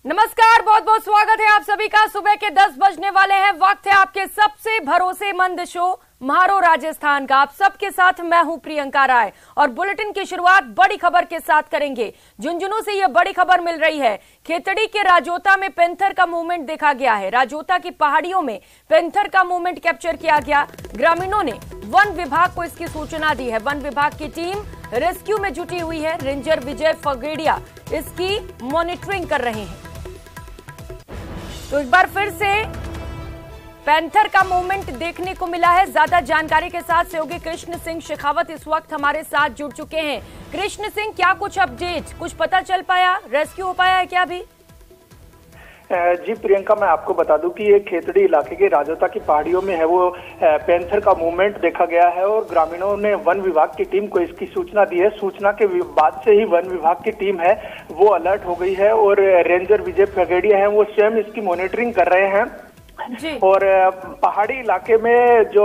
नमस्कार, बहुत बहुत स्वागत है आप सभी का। सुबह के 10 बजने वाले हैं। वक्त है आपके सबसे भरोसेमंद शो म्हारो राजस्थान का। आप सबके साथ मैं हूं प्रियंका राय और बुलेटिन की शुरुआत बड़ी खबर के साथ करेंगे। झुंझुनू से यह बड़ी खबर मिल रही है। खेतड़ी के राजोता में पेंथर का मूवमेंट देखा गया है। राजोता की पहाड़ियों में पेंथर का मूवमेंट कैप्चर किया गया। ग्रामीणों ने वन विभाग को इसकी सूचना दी है। वन विभाग की टीम रेस्क्यू में जुटी हुई है। रेंजर विजय फगेड़िया इसकी मॉनिटरिंग कर रहे हैं। तो एक बार फिर से पैंथर का मूवमेंट देखने को मिला है। ज्यादा जानकारी के साथ सहयोगी कृष्ण सिंह शेखावत इस वक्त हमारे साथ जुड़ चुके हैं। कृष्ण सिंह, क्या कुछ अपडेट, कुछ पता चल पाया, रेस्क्यू हो पाया है क्या अभी? जी प्रियंका, मैं आपको बता दूं कि ये खेतड़ी इलाके के राजोता की पहाड़ियों में है वो पैंथर का मूवमेंट देखा गया है और ग्रामीणों ने वन विभाग की टीम को इसकी सूचना दी है। सूचना के बाद से ही वन विभाग की टीम है वो अलर्ट हो गई है और रेंजर विजय फगेड़िया है वो स्वयं इसकी मॉनिटरिंग कर रहे हैं। और पहाड़ी इलाके में जो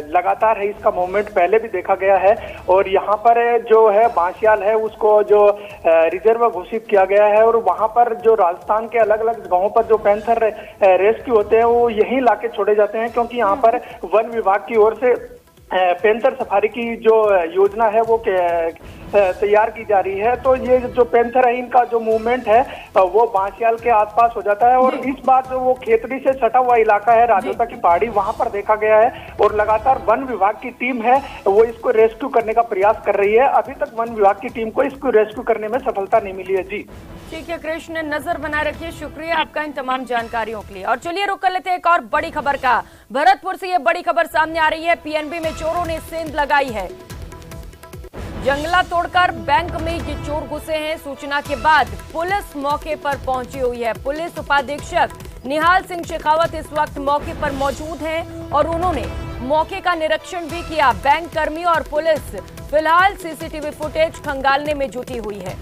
लगातार है इसका मूवमेंट पहले भी देखा गया है और यहाँ पर जो है बांसियाल है उसको जो रिजर्व घोषित किया गया है और वहाँ पर जो राजस्थान के अलग अलग जगहों पर जो पैंथर रेस्क्यू होते हैं वो यहीं लाके छोड़े जाते हैं, क्योंकि यहाँ पर वन विभाग की ओर से पैंथर सफारी की जो योजना है वो तैयार की जा रही है। तो ये जो पैंथर है इनका जो मूवमेंट है वो बांसियाल के आसपास हो जाता है और इस बार जो वो खेतड़ी से सटा हुआ इलाका है राजोता की पहाड़ी वहां पर देखा गया है और लगातार वन विभाग की टीम है वो इसको रेस्क्यू करने का प्रयास कर रही है। अभी तक वन विभाग की टीम को इसको रेस्क्यू करने में सफलता नहीं मिली है। जी ठीक है कृष्ण, नजर बनाए रखिए। शुक्रिया आपका इन तमाम जानकारियों के लिए। और चलिए रुक कर लेते हैं एक और बड़ी खबर का। भरतपुर से ये बड़ी खबर सामने आ रही है। पीएनबी में चोरों ने सेंध लगाई है। जंगला तोड़कर बैंक में ये चोर घुसे हैं। सूचना के बाद पुलिस मौके पर पहुंची हुई है। पुलिस उपाधीक्षक निहाल सिंह शेखावत इस वक्त मौके पर मौजूद हैं और उन्होंने मौके का निरीक्षण भी किया। बैंक कर्मी और पुलिस फिलहाल सीसीटीवी फुटेज खंगालने में जुटी हुई है।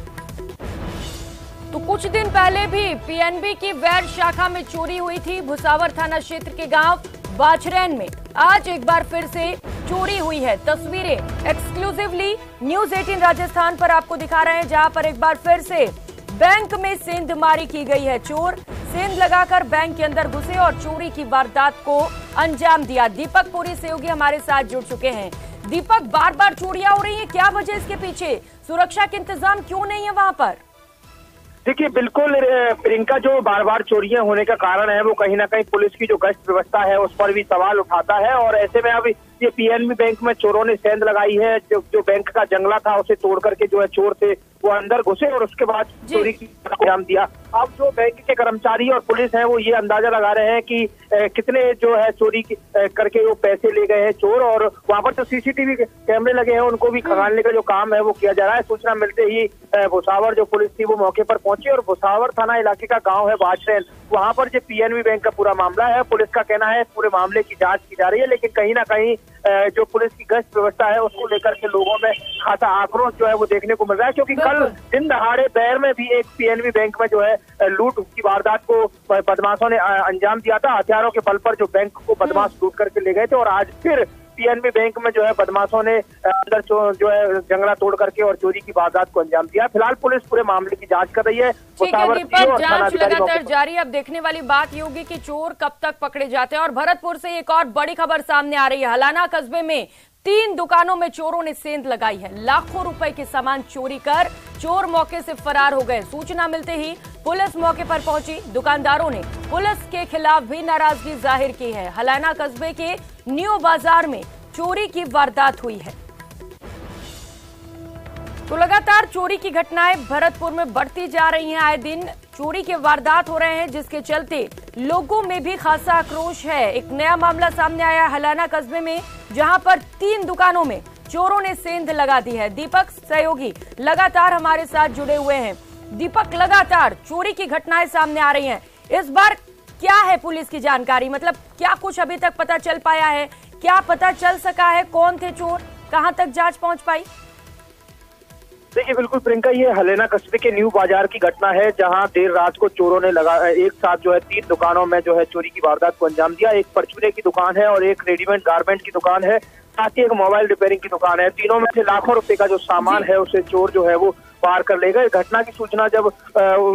तो कुछ दिन पहले भी पीएनबी की वैर शाखा में चोरी हुई थी भुसावर थाना क्षेत्र के गांव बाछरैन में। आज एक बार फिर से चोरी हुई है। तस्वीरें एक्सक्लूसिवली न्यूज 18 राजस्थान पर आपको दिखा रहे हैं, जहां पर एक बार फिर से बैंक में सेंधमारी की गई है। चोर सेंध लगाकर बैंक के अंदर घुसे और चोरी की वारदात को अंजाम दिया। दीपक पुरी सहयोगी हमारे साथ जुड़ चुके हैं। दीपक, बार बार चोरियां हो रही है, क्या वजह इसके पीछे? सुरक्षा के इंतजाम क्यों नहीं है वहां पर? देखिए बिल्कुल प्रियंका, जो बार बार चोरियां होने का कारण है वो कहीं ना कहीं पुलिस की जो गश्त व्यवस्था है उस पर भी सवाल उठाता है। और ऐसे में अब ये पीएनबी बैंक में चोरों ने सेंध लगाई है। जो बैंक का जंगला था उसे तोड़ करके जो है चोर थे वो अंदर घुसे और उसके बाद चोरी की अंजाम दिया। अब जो बैंक के कर्मचारी और पुलिस है वो ये अंदाजा लगा रहे हैं कि कितने जो है चोरी करके वो पैसे ले गए हैं चोर, और वहाँ पर जो सीसीटीवी कैमरे लगे हैं उनको भी खंगालने का जो काम है वो किया जा रहा है। सूचना मिलते ही भुसावर जो पुलिस थी वो मौके पर पहुंची और भुसावर थाना इलाके का गाँव है बाछरैन, वहाँ पर जो पीएनबी बैंक का पूरा मामला है। पुलिस का कहना है पूरे मामले की जांच की जा रही है, लेकिन कहीं ना कहीं जो पुलिस की गश्त व्यवस्था है उसको लेकर के लोगों में खासा आक्रोश जो है वो देखने को मिल रहा है, क्योंकि कल दिन दहाड़े बैर में भी एक पीएनबी बैंक में जो है लूट की वारदात को बदमाशों ने अंजाम दिया था। हथियारों के बल पर जो बैंक को बदमाश लूट करके ले गए थे और आज फिर पीएनबी बैंक में जो है बदमाशों ने अंदर जो है जंगला तोड़ करके और चोरी की वारदात को अंजाम दिया। फिलहाल पुलिस पूरे मामले की जांच कर रही है। जांच लगातार जारी। अब देखने वाली बात ये होगी कि चोर कब तक पकड़े जाते हैं। और भरतपुर से एक और बड़ी खबर सामने आ रही है। हलाना कस्बे में 3 दुकानों में चोरों ने सेंध लगाई है। लाखों रुपए के सामान चोरी कर चोर मौके से फरार हो गए। सूचना मिलते ही पुलिस मौके पर पहुंची। दुकानदारों ने पुलिस के खिलाफ भी नाराजगी जाहिर की है। हलाना कस्बे के न्यू बाजार में चोरी की वारदात हुई है। तो लगातार चोरी की घटनाएं भरतपुर में बढ़ती जा रही हैं। आए दिन चोरी के वारदात हो रहे हैं, जिसके चलते लोगों में भी खासा आक्रोश है। एक नया मामला सामने आया है हलाना कस्बे में, जहां पर 3 दुकानों में चोरों ने सेंध लगा दी है। दीपक सहयोगी लगातार हमारे साथ जुड़े हुए हैं। दीपक, लगातार चोरी की घटनाएं सामने आ रही हैं, इस बार क्या है पुलिस की जानकारी? मतलब क्या कुछ अभी तक पता चल पाया है? क्या पता चल सका है कौन थे चोर? कहां तक जांच पहुंच पाई? देखिए बिल्कुल प्रियंका, ये हलेना कस्बे के न्यू बाजार की घटना है, जहां देर रात को चोरों ने एक साथ जो है 3 दुकानों में जो है चोरी की वारदात को अंजाम दिया। एक परचूने की दुकान है और एक रेडीमेड गारमेंट की दुकान है, साथ ही एक मोबाइल रिपेयरिंग की दुकान है। तीनों में से लाखों रुपए का जो सामान है उसे चोर जो है वो पार कर ले गए। घटना की सूचना जब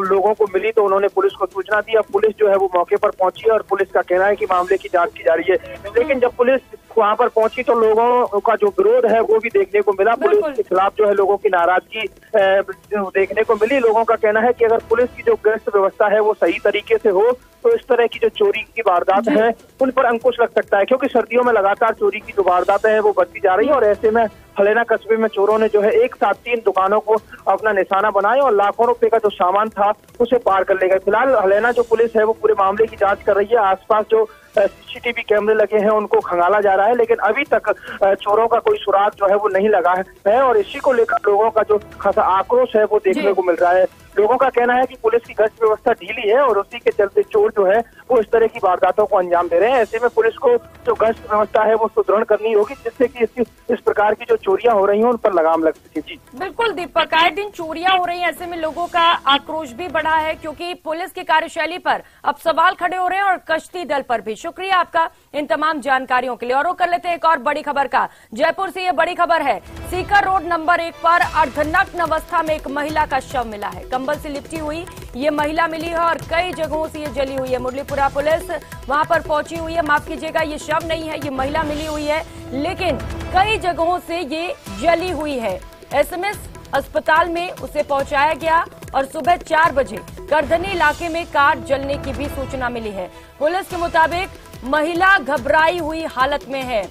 लोगों को मिली तो उन्होंने पुलिस को सूचना दी। अब पुलिस जो है वो मौके पर पहुंची और पुलिस का कहना है कि मामले की जांच की जा रही है। लेकिन जब पुलिस वहां पर पहुंची तो लोगों का जो विरोध है वो भी देखने को मिला। पुलिस के खिलाफ जो है लोगों की नाराजगी देखने को मिली। लोगों का कहना है कि अगर पुलिस की जो गश्त व्यवस्था है वो सही तरीके से हो तो इस तरह की जो चोरी की वारदात है उन पर अंकुश लग सकता है, क्योंकि सर्दियों में लगातार चोरी की जो वारदातें हैं वो बढ़ती जा रही है। और ऐसे में हलेना कस्बे में चोरों ने जो है एक साथ 3 दुकानों को अपना निशाना बनाया और लाखों रुपए का जो सामान था उसे पार कर ले गए। फिलहाल हलेना जो पुलिस है वो पूरे मामले की जांच कर रही है। आसपास जो सीसीटीवी कैमरे लगे हैं उनको खंगाला जा रहा है, लेकिन अभी तक चोरों का कोई सुराग जो है वो नहीं लगा है। और इसी को लेकर लोगों का जो खासा आक्रोश है वो देखने को मिल रहा है। लोगों का कहना है कि पुलिस की गश्त व्यवस्था ढीली है और उसी के चलते चोर जो है वो इस तरह की वारदातों को अंजाम दे रहे हैं। ऐसे में पुलिस को जो गश्त व्यवस्था है वो सुदृढ़ करनी होगी, जिससे कि इस प्रकार की जो चोरियां हो रही हैं उन पर लगाम लग सके। जी बिल्कुल दीपक, आए दिन चोरियां हो रही हैं, ऐसे में लोगों का आक्रोश भी बढ़ा है क्योंकि पुलिस की कार्यशैली पर अब सवाल खड़े हो रहे हैं और कश्ती दल पर भी। शुक्रिया आपका इन तमाम जानकारियों के लिए। और वो कर लेते हैं एक और बड़ी खबर का। जयपुर से ये बड़ी खबर है, सीकर रोड नंबर 1 पर अर्धनग्न अवस्था में एक महिला का शव मिला है। कंबल से लिपटी हुई ये महिला मिली है और कई जगहों से ये जली हुई है। मुरलीपुरा पुलिस वहां पर पहुंची हुई है। माफ कीजिएगा, ये शव नहीं है, ये महिला मिली हुई है, लेकिन कई जगहों से ये जली हुई है। एसएमएस अस्पताल में उसे पहुंचाया गया और सुबह 4 बजे करधनी इलाके में कार जलने की भी सूचना मिली है। पुलिस के मुताबिक महिला घबराई हुई हालत में है,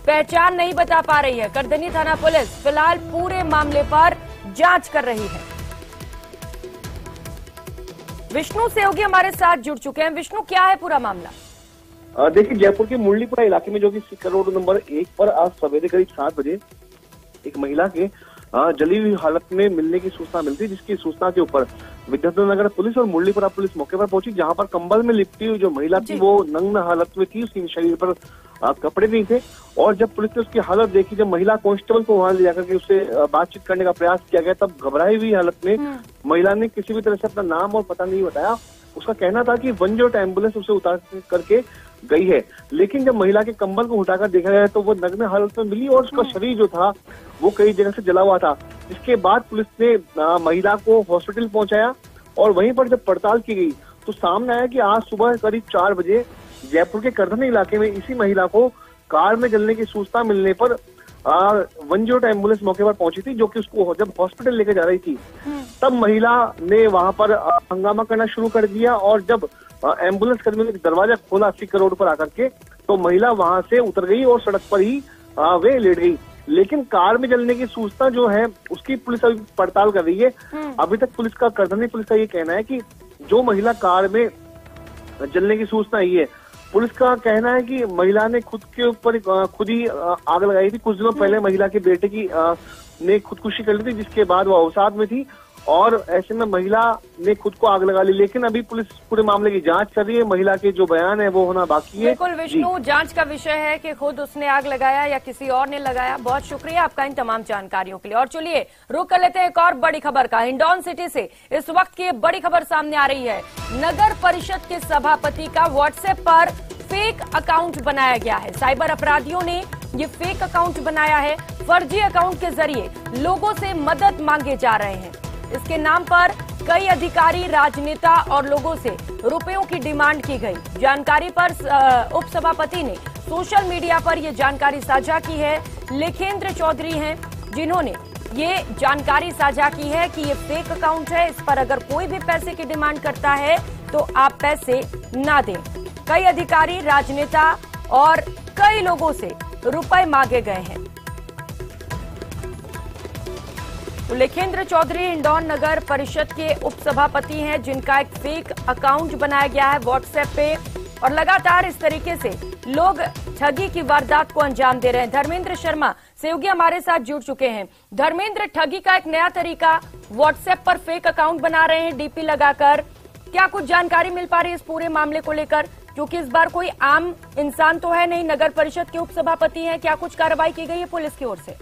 पहचान नहीं बता पा रही है। करधनी थाना पुलिस फिलहाल पूरे मामले पर जांच कर रही है। विष्णु सेवगी हमारे साथ जुड़ चुके हैं। विष्णु, क्या है पूरा मामला? देखिए, जयपुर के मुरलीपुरा इलाके में जो कि सीकर रोड नंबर 1 पर आज सवेरे करीब 7 बजे एक महिला के जली हुई हालत में मिलने की सूचना मिलती, जिसकी सूचना के ऊपर विद्याधर पुलिस और मुरलीपुरा पुलिस मौके पर पहुंची, जहां पर कंबल में लिपटी हुई जो महिला थी वो नग्न हालत में थी, उसके शरीर पर कपड़े नहीं थे। और जब पुलिस ने उसकी हालत देखी, जब महिला कांस्टेबल को वहां ले जाकर के उससे बातचीत करने का प्रयास किया गया, तब घबराई हुई हालत में महिला ने किसी भी तरह से अपना नाम और पता नहीं बताया। उसका कहना था कि 108 एम्बुलेंस उसे उतार करके गई है, लेकिन जब महिला के कंबल को उठाकर देखा गया तो वो नग्न हालत में मिली और उसका शरीर जो था वो कई जगह से जला हुआ था। इसके बाद पुलिस ने महिला को हॉस्पिटल पहुंचाया और वहीं पर जब पड़ताल की गई तो सामने आया कि आज सुबह करीब 4 बजे जयपुर के करधनी इलाके में इसी महिला को कार में जलने की सूचना मिलने पर 108 एम्बुलेंस मौके पर पहुंची थी, जो कि उसको जब हॉस्पिटल लेके जा रही थी तब महिला ने वहां पर हंगामा करना शुरू कर दिया। और जब एम्बुलेंस कर्मियों ने दरवाजा खोला सीकर रोड पर आकर के, तो महिला वहां से उतर गई और सड़क पर ही वे लेट गई। लेकिन कार में जलने की सूचना जो है उसकी पुलिस अभी पड़ताल कर रही है। अभी तक पुलिस का करधनी पुलिस का ये कहना है कि जो महिला कार में जलने की सूचना आई है, पुलिस का कहना है कि महिला ने खुद के ऊपर खुद ही आग लगाई थी। कुछ दिनों पहले महिला के बेटे की ने खुदकुशी कर ली थी, जिसके बाद वो अवसाद में थी और ऐसे में महिला ने खुद को आग लगा ली। लेकिन अभी पुलिस पूरे मामले की जांच कर रही है। महिला के जो बयान है वो होना बाकी है। बिल्कुल विष्णु, जांच का विषय है कि खुद उसने आग लगाया या किसी और ने लगाया। बहुत शुक्रिया आपका इन तमाम जानकारियों के लिए। और चलिए रुक कर लेते हैं एक और बड़ी खबर का। हिंडौन सिटी से इस वक्त की बड़ी खबर सामने आ रही है। नगर परिषद के सभापति का व्हाट्सएप पर फेक अकाउंट बनाया गया है। साइबर अपराधियों ने ये फेक अकाउंट बनाया है। फर्जी अकाउंट के जरिए लोगों से मदद मांगे जा रहे हैं। इसके नाम पर कई अधिकारी, राजनेता और लोगों से रुपयों की डिमांड की गई। जानकारी पर उपसभापति ने सोशल मीडिया पर यह जानकारी साझा की है। लेखेंद्र चौधरी हैं जिन्होंने ये जानकारी साझा की है कि ये फेक अकाउंट है। इस पर अगर कोई भी पैसे की डिमांड करता है तो आप पैसे ना दें। कई अधिकारी, राजनेता और कई लोगों से रुपए मांगे गए हैं। लेखेंद्र चौधरी हिंडौन नगर परिषद के उपसभापति हैं, जिनका एक फेक अकाउंट बनाया गया है व्हाट्सएप पे और लगातार इस तरीके से लोग ठगी की वारदात को अंजाम दे रहे हैं। धर्मेंद्र शर्मा सेवगी हमारे साथ जुड़ चुके हैं। धर्मेंद्र, ठगी का एक नया तरीका व्हाट्सएप पर फेक अकाउंट बना रहे हैं डीपी लगाकर। क्या कुछ जानकारी मिल पा रही है इस पूरे मामले को लेकर, क्योंकि इस बार कोई आम इंसान तो है नहीं, नगर परिषद के उपसभापति हैं। क्या कुछ कार्रवाई की गई है पुलिस की ओर से?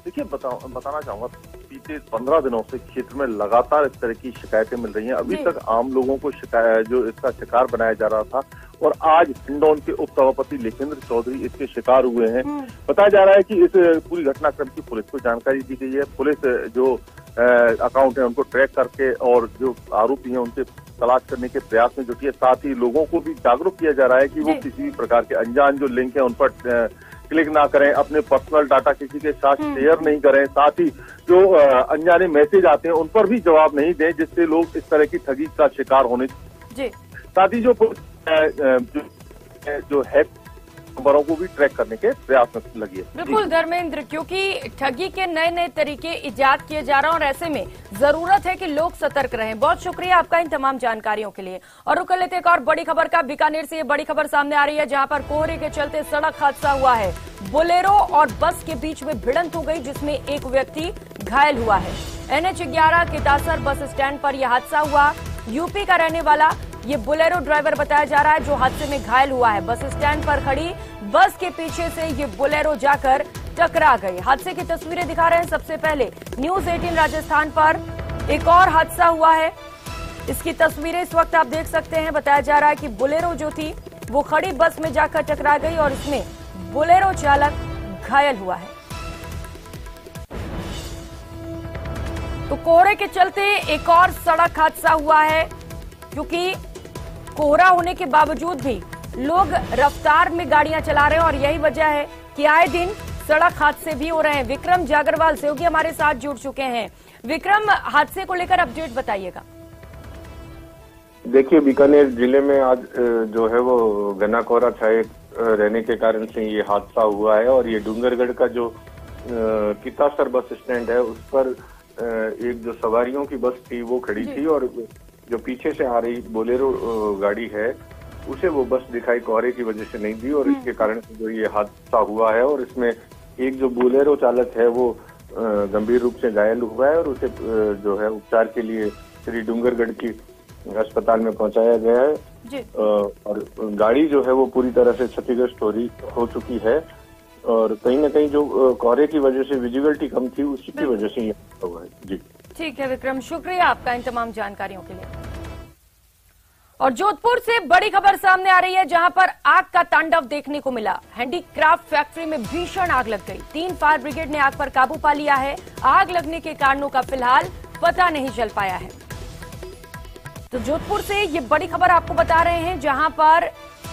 देखिए, बताना चाहूंगा, बीते 15 दिनों से क्षेत्र में लगातार इस तरह की शिकायतें मिल रही हैं। अभी तक आम लोगों को जो इसका शिकार बनाया जा रहा था और आज हिंडौन के उप सभापति लेखेंद्र चौधरी इसके शिकार हुए हैं। बताया जा रहा है कि इस पूरी घटनाक्रम की पुलिस को जानकारी दी गई है। पुलिस जो अकाउंट है उनको ट्रैक करके और जो आरोपी हैं उनसे तलाश करने के प्रयास में जुटी है। साथ ही लोगों को भी जागरूक किया जा रहा है कि वो किसी भी प्रकार के अनजान जो लिंक है उन पर क्लिक ना करें, अपने पर्सनल डाटा किसी के साथ शेयर नहीं करें, साथ ही जो अनजाने मैसेज आते हैं उन पर भी जवाब नहीं दें जिससे लोग इस तरह की ठगी का शिकार होने। साथ ही जो है नंबरों को भी ट्रैक करने के प्रयास में लगी है। बिल्कुल धर्मेंद्र, क्योंकि ठगी के नए नए तरीके इजाद किए जा रहे हैं और ऐसे में जरूरत है कि लोग सतर्क रहें। बहुत शुक्रिया आपका इन तमाम जानकारियों के लिए। और रुक लेते एक और बड़ी खबर का। बीकानेर से ये बड़ी खबर सामने आ रही है जहां पर कोहरे के चलते सड़क हादसा हुआ है। बोलेरो और बस के बीच में भिड़ंत हो गई जिसमें एक व्यक्ति घायल हुआ है। NH11 केतासर बस स्टैंड पर यह हादसा हुआ। यूपी का रहने वाला ये बोलेरो ड्राइवर बताया जा रहा है जो हादसे में घायल हुआ है। बस स्टैंड पर खड़ी बस के पीछे से ये बोलेरो जाकर टकरा गई। हादसे की तस्वीरें दिखा रहे हैं। सबसे पहले न्यूज 18 राजस्थान पर एक और हादसा हुआ है, इसकी तस्वीरें इस वक्त आप देख सकते हैं। बताया जा रहा है कि बोलेरो जो थी वो खड़ी बस में जाकर टकरा गई और इसमें बोलेरो चालक घायल हुआ है। तो कोहरे के चलते एक और सड़क हादसा हुआ है, क्योंकि कोहरा होने के बावजूद भी लोग रफ्तार में गाड़ियां चला रहे हैं और यही वजह है कि आए दिन सड़क हादसे भी हो रहे हैं। विक्रम जागरवाल सहयोगी हमारे साथ जुड़ चुके हैं। विक्रम, हादसे को लेकर अपडेट बताइएगा। देखिए, बीकानेर जिले में आज जो है वो घना कोहरा छाए रहने के कारण से ये हादसा हुआ है और ये डूंगरगढ़ का जो कितासर बस स्टैंड है उस पर एक जो सवारियों की बस थी वो खड़ी थी और जो पीछे से आ रही बोलेरो गाड़ी है उसे वो बस दिखाई कोहरे की वजह से नहीं दी और इसके कारण से जो ये हादसा हुआ है। और इसमें एक जो बोलेरो चालक है वो गंभीर रूप से घायल हुआ है और उसे जो है उपचार के लिए श्री डूंगरगढ़ की अस्पताल में पहुंचाया गया है और गाड़ी जो है वो पूरी तरह से क्षतिग्रस्त हो चुकी है और कहीं न कहीं जो कोहरे की वजह से विजिबिलिटी कम थी उसी की वजह से ये हुआ है। जी ठीक है विक्रम, शुक्रिया आपका इन तमाम जानकारियों के लिए। और जोधपुर से बड़ी खबर सामने आ रही है जहां पर आग का तांडव देखने को मिला। हैंडीक्राफ्ट फैक्ट्री में भीषण आग लग गई। 3 फायर ब्रिगेड ने आग पर काबू पा लिया है। आग लगने के कारणों का फिलहाल पता नहीं चल पाया है। तो जोधपुर से ये बड़ी खबर आपको बता रहे हैं जहां पर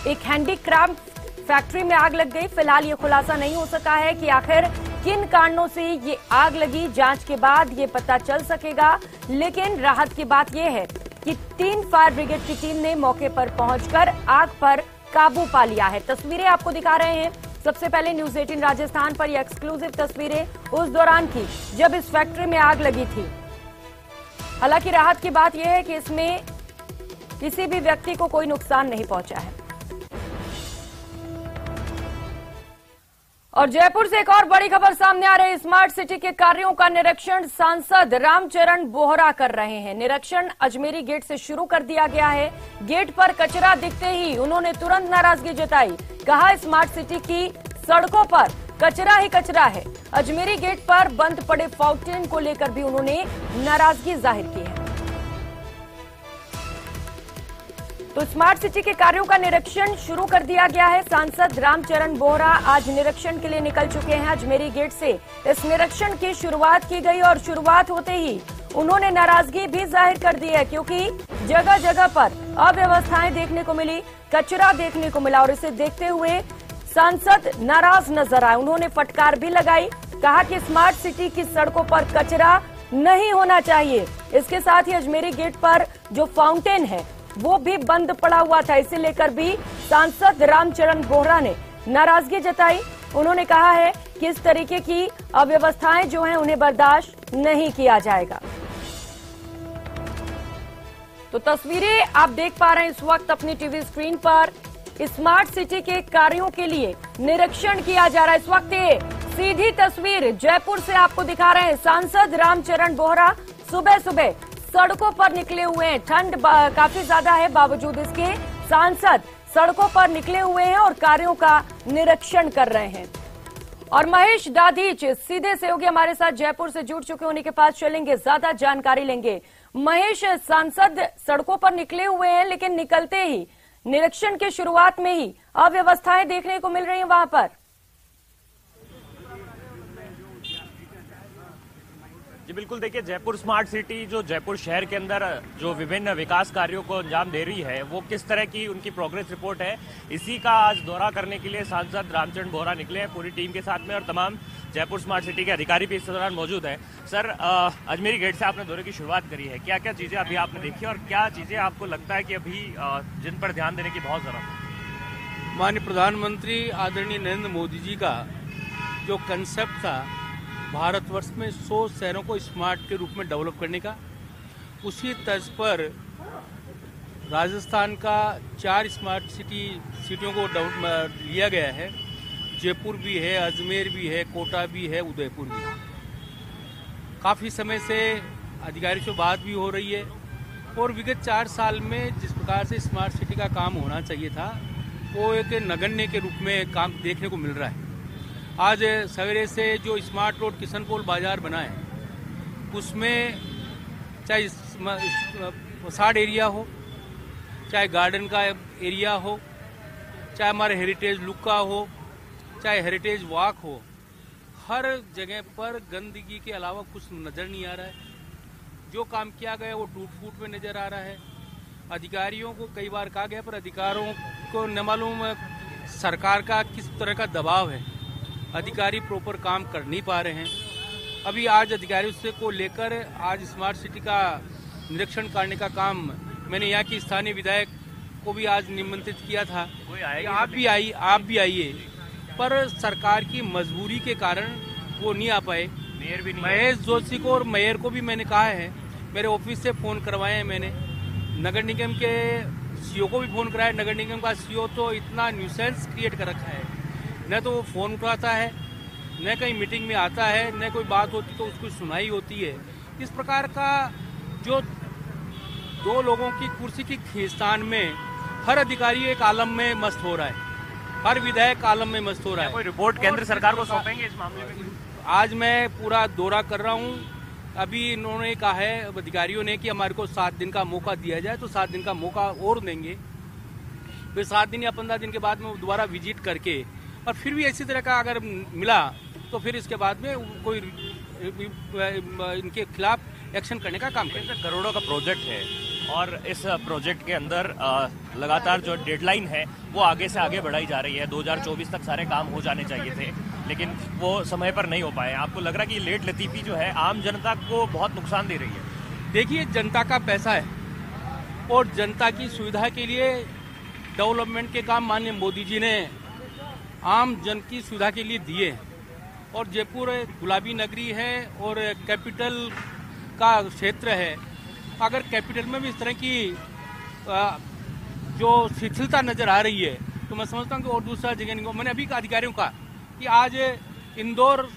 एक हैंडीक्राफ्ट फैक्ट्री में आग लग गई। फिलहाल ये खुलासा नहीं हो सका है कि आखिर किन कारणों से ये आग लगी। जांच के बाद ये पता चल सकेगा, लेकिन राहत की बात यह है कि 3 फायर ब्रिगेड की टीम ने मौके पर पहुंचकर आग पर काबू पा लिया है। तस्वीरें आपको दिखा रहे हैं। सबसे पहले न्यूज 18 राजस्थान पर ये एक्सक्लूसिव तस्वीरें उस दौरान की जब इस फैक्ट्री में आग लगी थी। हालांकि राहत की बात यह है कि इसमें किसी भी व्यक्ति को कोई नुकसान नहीं पहुंचा है। और जयपुर से एक और बड़ी खबर सामने आ रही है। स्मार्ट सिटी के कार्यों का निरीक्षण सांसद रामचरण बोहरा कर रहे हैं। निरीक्षण अजमेरी गेट से शुरू कर दिया गया है। गेट पर कचरा दिखते ही उन्होंने तुरंत नाराजगी जताई। कहा, स्मार्ट सिटी की सड़कों पर कचरा ही कचरा है। अजमेरी गेट पर बंद पड़े फाउंटेन को लेकर भी उन्होंने नाराजगी जाहिर की है। तो स्मार्ट सिटी के कार्यों का निरीक्षण शुरू कर दिया गया है। सांसद रामचरण बोहरा आज निरीक्षण के लिए निकल चुके हैं। अजमेरी गेट से इस निरीक्षण की शुरुआत की गई और शुरुआत होते ही उन्होंने नाराजगी भी जाहिर कर दी है, क्योंकि जगह जगह पर अव्यवस्थाएं देखने को मिली, कचरा देखने को मिला और इसे देखते हुए सांसद नाराज नजर आए। उन्होंने फटकार भी लगाई। कहा कि स्मार्ट सिटी की सड़कों पर कचरा नहीं होना चाहिए। इसके साथ ही अजमेरी गेट पर जो फाउंटेन है वो भी बंद पड़ा हुआ था। इसे लेकर भी सांसद रामचरण बोहरा ने नाराजगी जताई। उन्होंने कहा है कि इस तरीके की अव्यवस्थाएं जो हैं उन्हें बर्दाश्त नहीं किया जाएगा। तो तस्वीरें आप देख पा रहे हैं इस वक्त अपनी टीवी स्क्रीन पर। स्मार्ट सिटी के कार्यों के लिए निरीक्षण किया जा रहा है। इस वक्त ये सीधी तस्वीर जयपुर से आपको दिखा रहे हैं। सांसद रामचरण बोहरा सुबह सुबह सड़कों पर निकले हुए हैं। ठंड काफी ज्यादा है, बावजूद इसके सांसद सड़कों पर निकले हुए हैं और कार्यों का निरीक्षण कर रहे हैं। और महेश दाधीच सीधे सहयोगी हमारे साथ जयपुर से जुड़ चुके, उन्हीं के पास चलेंगे, ज्यादा जानकारी लेंगे। महेश, सांसद सड़कों पर निकले हुए हैं लेकिन निकलते ही निरीक्षण की शुरुआत में ही अव्यवस्थाएं देखने को मिल रही हैं वहां पर। जी बिल्कुल, देखिए जयपुर स्मार्ट सिटी जो जयपुर शहर के अंदर जो विभिन्न विकास कार्यों को अंजाम दे रही है, वो किस तरह की उनकी प्रोग्रेस रिपोर्ट है, इसी का आज दौरा करने के लिए सांसद रामचरण बोहरा निकले हैं पूरी टीम के साथ में, और तमाम जयपुर स्मार्ट सिटी के अधिकारी भी इस दौरान मौजूद हैं। सर, अजमेरी गेट से आपने दौरे की शुरुआत करी है, क्या क्या चीजें अभी आपने देखी और क्या चीजें आपको लगता है कि अभी जिन पर ध्यान देने की बहुत जरूरत है? माननीय प्रधानमंत्री आदरणीय नरेंद्र मोदी जी का जो कंसेप्ट था भारतवर्ष में 100 शहरों को स्मार्ट के रूप में डेवलप करने का, उसी तर्ज पर राजस्थान का 4 स्मार्ट सिटियों को लिया गया है। जयपुर भी है, अजमेर भी है, कोटा भी है, उदयपुर भी है। काफ़ी समय से अधिकारियों से बात भी हो रही है और विगत 4 साल में जिस प्रकार से स्मार्ट सिटी का काम होना चाहिए था वो एक नगण्य के रूप में काम देखने को मिल रहा है। आज सवेरे से जो स्मार्ट रोड किशनपोल बाजार बना है उसमें चाहे फसाड एरिया हो, चाहे गार्डन का एरिया हो, चाहे हमारे हेरिटेज लुक का हो, चाहे हेरिटेज वॉक हो, हर जगह पर गंदगी के अलावा कुछ नजर नहीं आ रहा है। जो काम किया गया वो टूट फूट में नजर आ रहा है। अधिकारियों को कई बार कहा गया पर अधिकारियों को न मालूम सरकार का किस तरह का दबाव है, अधिकारी प्रॉपर काम कर नहीं पा रहे हैं। अभी आज अधिकारियों से को लेकर आज स्मार्ट सिटी का निरीक्षण करने का काम मैंने यहाँ की स्थानीय विधायक को भी आज निमंत्रित किया था, आप भी आइए, पर सरकार की मजबूरी के कारण वो नहीं आ पाए। मेयर भी नहीं, महेश जोशी को और मेयर को भी मैंने कहा है, मेरे ऑफिस से फोन करवाए हैं मैंने, नगर निगम के सीओ को भी फोन कराया। नगर निगम का सीओ तो इतना न्यूसेंस क्रिएट कर रखा है, न तो वो फोन उठाता है, न कहीं मीटिंग में आता है, न कोई बात होती तो उसकी सुनाई होती है। इस प्रकार का जो 2 लोगों की कुर्सी की खींचतान में हर अधिकारी एक आलम में मस्त हो रहा है, हर विधायक आलम में मस्त हो रहा है। कोई रिपोर्ट केंद्र सरकार को सौंपेंगे इस मामले में? आज मैं पूरा दौरा कर रहा हूँ। अभी इन्होंने कहा है अधिकारियों ने कि हमारे को 7 दिन का मौका दिया जाए, तो 7 दिन का मौका और देंगे। फिर 7 दिन या 15 दिन के बाद में दोबारा विजिट करके और फिर भी इसी तरह का अगर मिला तो फिर इसके बाद में कोई इनके खिलाफ एक्शन करने का काम करें। करोड़ों का प्रोजेक्ट है और इस प्रोजेक्ट के अंदर लगातार जो डेडलाइन है वो आगे से आगे बढ़ाई जा रही है। 2024 तक सारे काम हो जाने चाहिए थे, लेकिन वो समय पर नहीं हो पाए। आपको लग रहा है कि लेट लतीफी जो है आम जनता को बहुत नुकसान दे रही है? देखिए, जनता का पैसा है और जनता की सुविधा के लिए डेवलपमेंट के काम माननीय मोदी जी ने आम जन की सुविधा के लिए दिए हैं। और जयपुर गुलाबी नगरी है और कैपिटल का क्षेत्र है। अगर कैपिटल में भी इस तरह की जो शिथिलता नजर आ रही है तो मैं समझता हूँ कि और दूसरा जगह नहीं। मैंने अभी अधिकारियों का कि आज इंदौर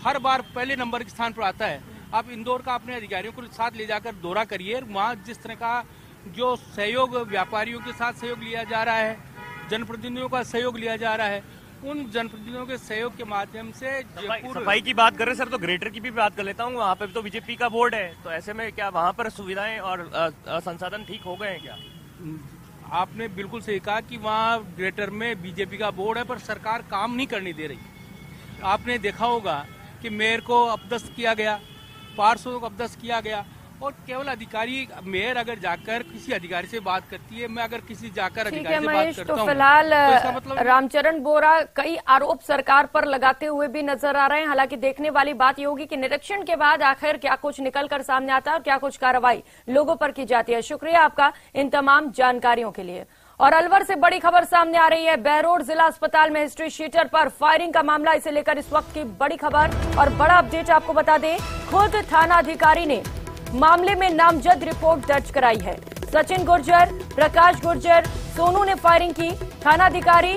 हर बार पहले नंबर के स्थान पर आता है। आप इंदौर का अपने अधिकारियों को साथ ले जाकर दौरा करिए। वहाँ जिस तरह का जो सहयोग व्यापारियों के साथ सहयोग लिया जा रहा है, जनप्रतिनिधियों का सहयोग लिया जा रहा है, उन जनप्रतिनिधियों के सहयोग के माध्यम से सफाई की बात कर रहे हैं सर, तो ग्रेटर की भी बात कर लेता हूँ। वहाँ पे तो बीजेपी का बोर्ड है, तो ऐसे में क्या वहाँ पर सुविधाएं और संसाधन ठीक हो गए हैं क्या? आपने बिल्कुल सही कहा कि वहाँ ग्रेटर में बीजेपी का बोर्ड है पर सरकार काम नहीं करने दे रही। आपने देखा होगा कि मेयर को अपदस्थ किया गया, पार्षदों को अपदस्थ किया गया और केवल अधिकारी, मेयर अगर जाकर किसी अधिकारी से बात करती है, मैं अगर किसी जाकर अधिकारी से बात करता हूं, तो फिलहाल मतलब रामचरण बोहरा कई आरोप सरकार पर लगाते हुए भी नजर आ रहे हैं। हालांकि देखने वाली बात ये होगी कि निरीक्षण के बाद आखिर क्या कुछ निकलकर सामने आता है और क्या कुछ कार्रवाई लोगों पर की जाती है। शुक्रिया आपका इन तमाम जानकारियों के लिए। और अलवर से बड़ी खबर सामने आ रही है। बहरोड जिला अस्पताल में हिस्ट्री शीटर पर फायरिंग का मामला, इसे लेकर इस वक्त की बड़ी खबर और बड़ा अपडेट आपको बता दें। खुद थाना अधिकारी ने मामले में नामजद रिपोर्ट दर्ज कराई है। सचिन गुर्जर, प्रकाश गुर्जर, सोनू ने फायरिंग की। थानाधिकारी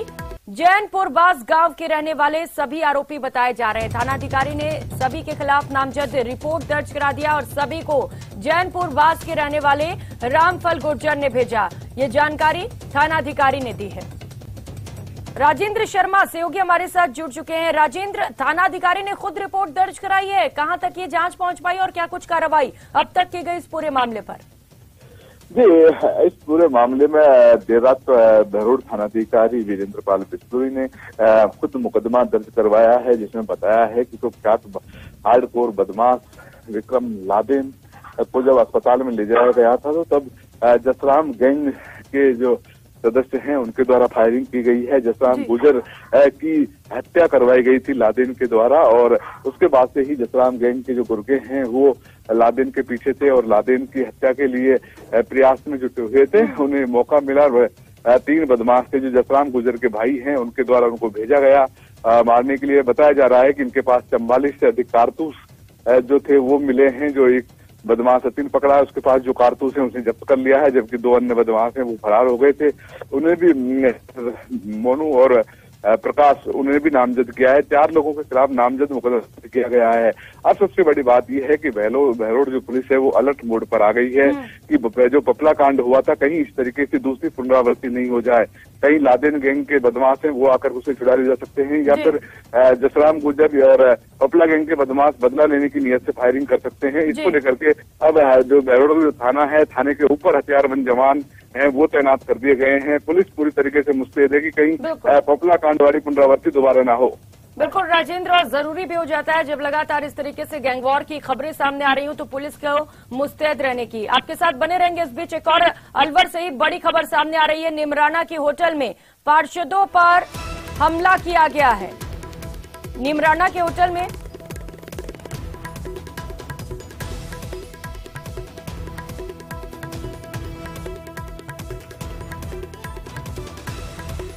जैनपुर बास गांव के रहने वाले सभी आरोपी बताए जा रहे हैं। थानाधिकारी ने सभी के खिलाफ नामजद रिपोर्ट दर्ज करा दिया और सभी को जैनपुर बास के रहने वाले रामफल गुर्जर ने भेजा। ये जानकारी थानाधिकारी ने दी है। राजेंद्र शर्मा सहयोगी हमारे साथ जुड़ चुके हैं। राजेंद्र, थानाधिकारी ने खुद रिपोर्ट दर्ज कराई है, कहां तक ये जांच पहुंच पाई और क्या कुछ कार्रवाई अब तक की गई इस पूरे मामले पर? जी, इस पूरे मामले में देर रात बहरोड थानाधिकारी वीरेंद्र पाल बिस्लोई ने खुद मुकदमा दर्ज करवाया है, जिसमें बताया है कि कुख्यात हार्डकोर बदमाश विक्रम लादेन को जब अस्पताल में ले जाया गया था तो तब जसराम गैंग के जो सदस्य हैं उनके द्वारा फायरिंग की गई है। जसराम गुजर की हत्या करवाई गई थी लादेन के द्वारा और उसके बाद से ही जसराम गैंग के जो गुर्गे हैं वो लादेन के पीछे थे और लादेन की हत्या के लिए प्रयास में जुटे हुए थे। उन्हें मौका मिला, 3 बदमाश थे जो जसराम गुजर के भाई हैं, उनके द्वारा उनको भेजा गया मारने के लिए। बताया जा रहा है कि इनके पास 44 से अधिक कारतूस जो थे वो मिले हैं। जो एक बदमाश सतीन पकड़ा है उसके पास जो कारतूस है उसे जब्त कर लिया है, जबकि 2 अन्य बदमाश हैं वो फरार हो गए थे। उन्हें भी मोनू और प्रकाश उन्हें भी नामजद किया है। 4 लोगों के खिलाफ नामजद मुकदमा किया गया है। अब सबसे बड़ी बात यह है कि बहरोड जो पुलिस है वो अलर्ट मोड पर आ गई है कि जो पपला कांड हुआ था कहीं इस तरीके से दूसरी पुनरावृत्ति नहीं हो जाए। कहीं लादेन गैंग के बदमाश हैं वो आकर उसे छुड़ा ले जा सकते हैं या फिर जसराम गुजर और पपला गैंग के बदमाश बदला लेने की नियत से फायरिंग कर सकते हैं। इसको लेकर के अब जो बहरोड जो थाना है, थाने के ऊपर हथियारबंद जवान हैं वो तैनात कर दिए गए हैं। पुलिस पूरी तरीके से मुस्तैद है कि कहीं पपला कांड वाली पुनरावृत्ति दोबारा ना हो। बिल्कुल राजेंद्र, और जरूरी भी हो जाता है जब लगातार इस तरीके से गैंगवॉर की खबरें सामने आ रही हो तो पुलिस को मुस्तैद रहने की। आपके साथ बने रहेंगे। इस बीच एक और अलवर से ही बड़ी खबर सामने आ रही है। निमराना के होटल में पार्षदों पर हमला किया गया है। निमराना के होटल में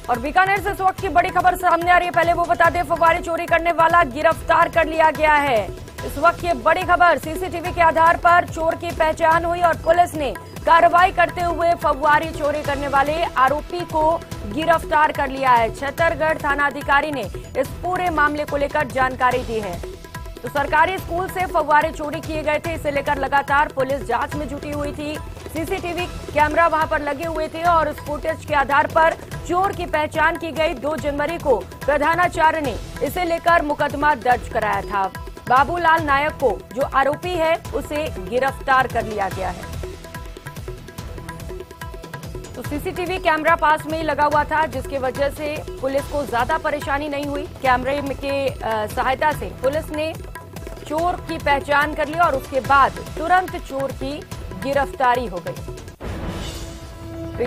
और बीकानेर से इस वक्त की बड़ी खबर सामने आ रही है। पहले वो बता दें, फव्वारे चोरी करने वाला गिरफ्तार कर लिया गया है। इस वक्त ये बड़ी खबर, सीसीटीवी के आधार पर चोर की पहचान हुई और पुलिस ने कार्रवाई करते हुए फव्वारी चोरी करने वाले आरोपी को गिरफ्तार कर लिया है। छतरगढ़ थानाधिकारी ने इस पूरे मामले को लेकर जानकारी दी है। तो सरकारी स्कूल से फव्वारे चोरी किए गए थे, इसे लेकर लगातार पुलिस जांच में जुटी हुई थी। सीसीटीवी कैमरा वहां पर लगे हुए थे और उस फुटेज के आधार पर चोर की पहचान की गई। 2 जनवरी को प्रधानाचार्य ने इसे लेकर मुकदमा दर्ज कराया था। बाबूलाल नायक को जो आरोपी है उसे गिरफ्तार कर लिया गया है। तो सीसीटीवी कैमरा पास में ही लगा हुआ था जिसकी वजह से पुलिस को ज्यादा परेशानी नहीं हुई। कैमरे के सहायता से पुलिस ने चोर की पहचान कर ली और उसके बाद तुरंत चोर की गिरफ्तारी हो गई।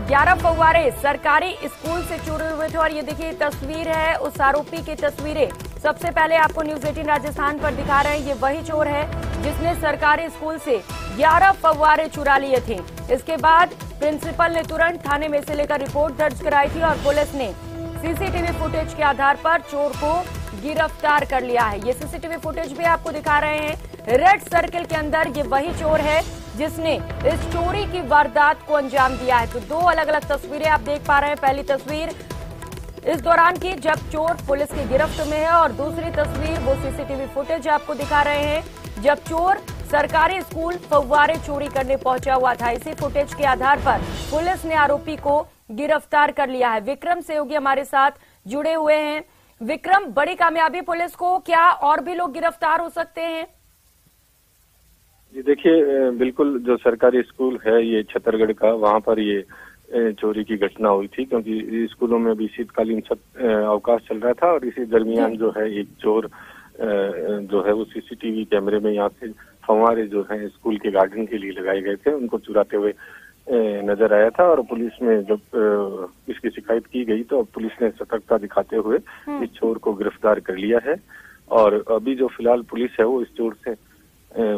11 फव्वारे सरकारी स्कूल से चोरी हुए थे और ये देखिए तस्वीर है उस आरोपी की तस्वीरें। सबसे पहले आपको न्यूज 18 राजस्थान पर दिखा रहे हैं। ये वही चोर है जिसने सरकारी स्कूल से 11 फव्वारे चुरा लिए थे। इसके बाद प्रिंसिपल ने तुरंत थाने में से लेकर रिपोर्ट दर्ज कराई थी और पुलिस ने सीसीटीवी फुटेज के आधार पर चोर को गिरफ्तार कर लिया है। ये सीसीटीवी फुटेज भी आपको दिखा रहे हैं। रेड सर्किल के अंदर ये वही चोर है जिसने इस चोरी की वारदात को अंजाम दिया है। तो 2 अलग अलग तस्वीरें आप देख पा रहे हैं। पहली तस्वीर इस दौरान की जब चोर पुलिस की गिरफ्त में है और दूसरी तस्वीर वो सीसीटीवी फुटेज आपको दिखा रहे हैं जब चोर सरकारी स्कूल फव्वारे चोरी करने पहुंचा हुआ था। इसी फुटेज के आधार पर पुलिस ने आरोपी को गिरफ्तार कर लिया है। विक्रम सहयोगी हमारे साथ जुड़े हुए हैं। विक्रम, बड़ी कामयाबी पुलिस को, क्या और भी लोग गिरफ्तार हो सकते हैं? जी देखिए, बिल्कुल जो सरकारी स्कूल है ये छतरगढ़ का, वहाँ पर ये चोरी की घटना हुई थी क्योंकि स्कूलों में भी शीतकालीन अवकाश चल रहा था और इसी दरमियान जो है एक चोर जो है वो सीसीटीवी कैमरे में यहाँ से फव्वारे जो है स्कूल के गार्डन के लिए लगाए गए थे उनको चुराते हुए नजर आया था। और पुलिस में जब इसकी शिकायत की गई तो पुलिस ने सतर्कता दिखाते हुए इस चोर को गिरफ्तार कर लिया है। और अभी जो फिलहाल पुलिस है वो इस चोर से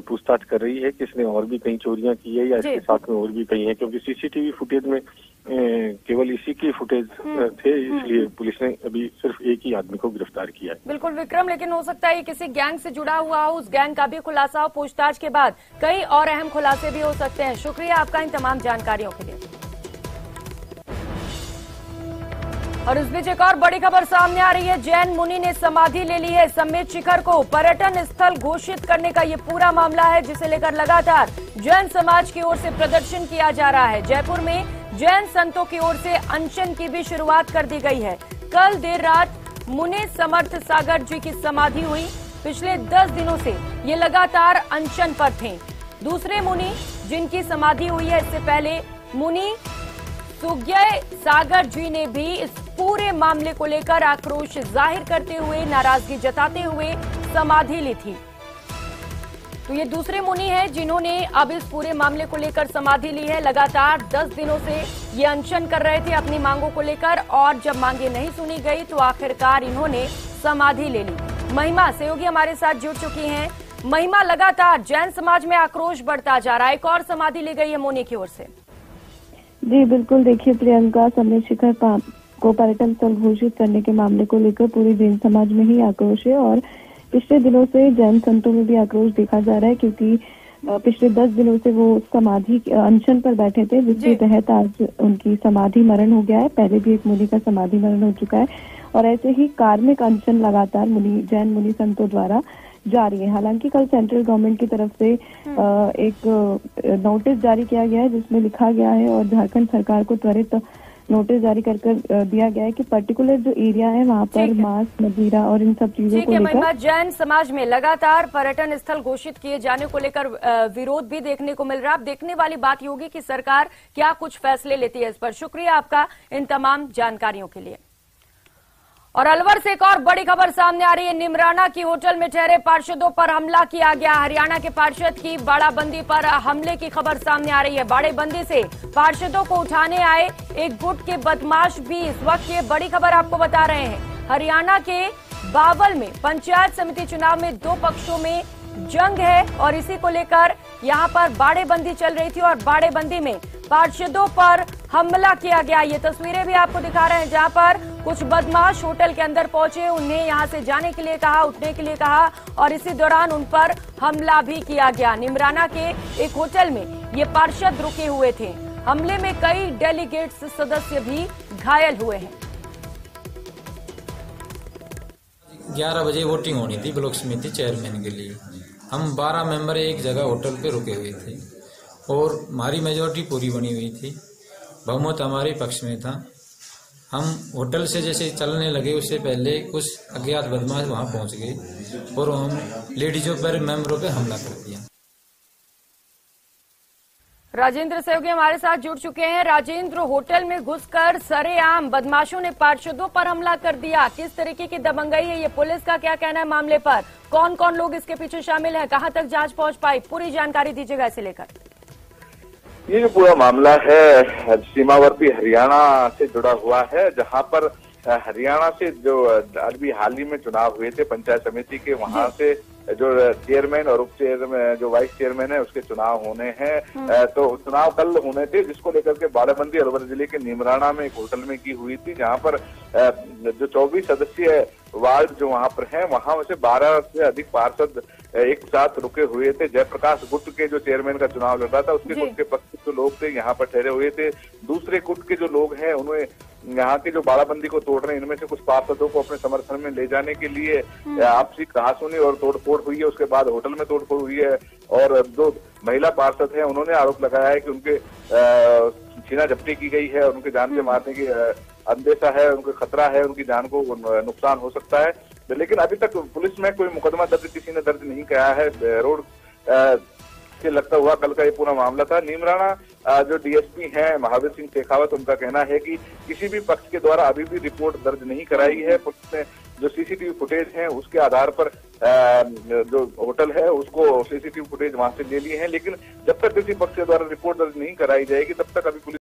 पूछताछ कर रही है कि इसने और भी कई चोरियां की है या इसके साथ में और भी कई है, क्योंकि सीसीटीवी फुटेज में केवल इसी की फुटेज थे, इसलिए पुलिस ने अभी सिर्फ एक ही आदमी को गिरफ्तार किया है। बिल्कुल विक्रम, लेकिन हो सकता है किसी गैंग से जुड़ा हुआ हो, उस गैंग का भी खुलासा हो। पूछताछ के बाद कई और अहम खुलासे भी हो सकते हैं। शुक्रिया आपका इन तमाम जानकारियों के लिए। और इस बीच एक और बड़ी खबर सामने आ रही है। जैन मुनि ने समाधि ले ली है। समेत शिखर को पर्यटन स्थल घोषित करने का ये पूरा मामला है जिसे लेकर लगातार जैन समाज की ओर से प्रदर्शन किया जा रहा है। जयपुर में जैन संतों की ओर से अनशन की भी शुरुआत कर दी गई है। कल देर रात मुनि समर्थ सागर जी की समाधि हुई। पिछले 10 दिनों से ये लगातार अनशन पर थे। दूसरे मुनि जिनकी समाधि हुई है, इससे पहले मुनि सुज्ञय सागर जी ने भी इस पूरे मामले को लेकर आक्रोश जाहिर करते हुए, नाराजगी जताते हुए समाधि ली थी। तो ये दूसरे मुनि हैं जिन्होंने अब इस पूरे मामले को लेकर समाधि ली है। लगातार 10 दिनों से ये अनशन कर रहे थे अपनी मांगों को लेकर, और जब मांगे नहीं सुनी गई तो आखिरकार इन्होंने समाधि ले ली। महिमा सहयोगी हमारे साथ जुड़ चुकी हैं। महिमा, लगातार जैन समाज में आक्रोश बढ़ता जा रहा है, एक और समाधि ली गई है मुनि की ओर से। जी बिल्कुल, देखिए प्रियंका, समेत शिखर को पर्यटन स्थल घोषित करने के मामले को लेकर पूरे जैन समाज में ही आक्रोश है, और पिछले दिनों से जैन संतों में भी आक्रोश देखा जा रहा है, क्योंकि पिछले 10 दिनों से वो समाधि अनशन पर बैठे थे, जिसके तहत आज उनकी समाधि मरण हो गया है। पहले भी एक मुनि का समाधि मरण हो चुका है, और ऐसे ही कार्मिक अनशन लगातार जैन मुनि संतों द्वारा जारी है। हालांकि कल सेंट्रल गवर्नमेंट की तरफ से एक नोटिस जारी किया गया है, जिसमें लिखा गया है और झारखंड सरकार को त्वरित नोटिस जारी कर दिया गया है कि पर्टिकुलर जो एरिया है वहाँ पर मांस, मदिरा और इन सब चीजों को लेकर जैन समाज में लगातार पर्यटन स्थल घोषित किए जाने को लेकर विरोध भी देखने को मिल रहा है। अब देखने वाली बात ये होगी कि सरकार क्या कुछ फैसले लेती है इस पर। शुक्रिया आपका इन तमाम जानकारियों के लिए। और अलवर से एक और बड़ी खबर सामने आ रही है। निमराना की होटल में ठहरे पार्षदों पर हमला किया गया। हरियाणा के पार्षद की बाड़ाबंदी पर हमले की खबर सामने आ रही है। बाड़ेबंदी से पार्षदों को उठाने आए एक गुट के बदमाश भी इस वक्त ये बड़ी खबर आपको बता रहे हैं। हरियाणा के बावल में पंचायत समिति चुनाव में 2 पक्षों में जंग है, और इसी को लेकर यहां पर बाड़ेबंदी चल रही थी, और बाड़ेबंदी में पार्षदों पर हमला किया गया। ये तस्वीरें भी आपको दिखा रहे हैं, जहां पर कुछ बदमाश होटल के अंदर पहुंचे, उन्हें यहां से जाने के लिए कहा, उठने के लिए कहा, और इसी दौरान उन पर हमला भी किया गया। निमराना के एक होटल में ये पार्षद रुके हुए थे। हमले में कई डेलीगेट्स सदस्य भी घायल हुए हैं। 11 बजे वोटिंग होनी थी ब्लॉक समिति चेयरमैन के लिए। हम 12 मेंबर एक जगह होटल पे रुके हुए थे, और हमारी मेजोरिटी पूरी बनी हुई थी, बहुमत हमारे पक्ष में था। हम होटल से जैसे चलने लगे उससे पहले कुछ अज्ञात बदमाश वहां पहुंच गए, और हम लेडीजों पर मेंबरों पे हमला कर दिया। राजेंद्र सहयोगी हमारे साथ जुड़ चुके हैं। राजेंद्र, होटल में घुसकर सरेआम बदमाशों ने पार्षदों पर हमला कर दिया, किस तरीके की दबंगई है ये? पुलिस का क्या कहना है मामले पर? कौन कौन लोग इसके पीछे शामिल हैं? कहां तक जांच पहुंच पाई? पूरी जानकारी दीजिएगा इसे लेकर। ये जो पूरा मामला है सीमावर्ती हरियाणा से जुड़ा हुआ है, जहां पर हरियाणा से जो अभी हाल ही में चुनाव हुए थे पंचायत समिति के, वहां से जो चेयरमैन और उप चेयरमैन जो वाइस चेयरमैन है उसके चुनाव होने हैं। तो चुनाव कल होने थे, जिसको लेकर के बाड़ाबंदी अलवर जिले के निमराना में एक होटल में की हुई थी, जहां पर जो 24 सदस्यीय वार्ड जो वहां पर है, वहां से 12 से अधिक पार्षद एक साथ रुके हुए थे। जयप्रकाश गुट के जो चेयरमैन का चुनाव लड़ रहा था, उसके गुट के पक्ष के जो लोग थे यहाँ पर ठहरे हुए थे। दूसरे गुट के जो लोग हैं उन्हें यहाँ की जो बाड़ाबंदी को तोड़ रहे हैं, इनमें से कुछ पार्षदों को अपने समर्थन में ले जाने के लिए आपसी कहासुनी और तोड़फोड़ हुई है। उसके बाद होटल में तोड़फोड़ हुई है, और जो महिला पार्षद हैं उन्होंने आरोप लगाया है कि उनके छीना झपटी की गई है, और उनके जान से मारने की अंदेशा है, उनको खतरा है, उनकी जान को नुकसान हो सकता है। लेकिन अभी तक पुलिस में कोई मुकदमा दर्ज किसी ने दर्ज नहीं किया है। रोड से लगता हुआ कल का ये पूरा मामला था। नीमराना जो डीएसपी हैं महावीर सिंह शेखावत, उनका कहना है कि किसी भी पक्ष के द्वारा अभी भी रिपोर्ट दर्ज नहीं कराई है। पुलिस ने जो सीसीटीवी फुटेज है उसके आधार पर जो होटल है उसको सीसीटीवी फुटेज वहां से ले लिए हैं, लेकिन जब तक किसी पक्ष के द्वारा रिपोर्ट दर्ज नहीं कराई जाएगी तब तक अभी पुलिस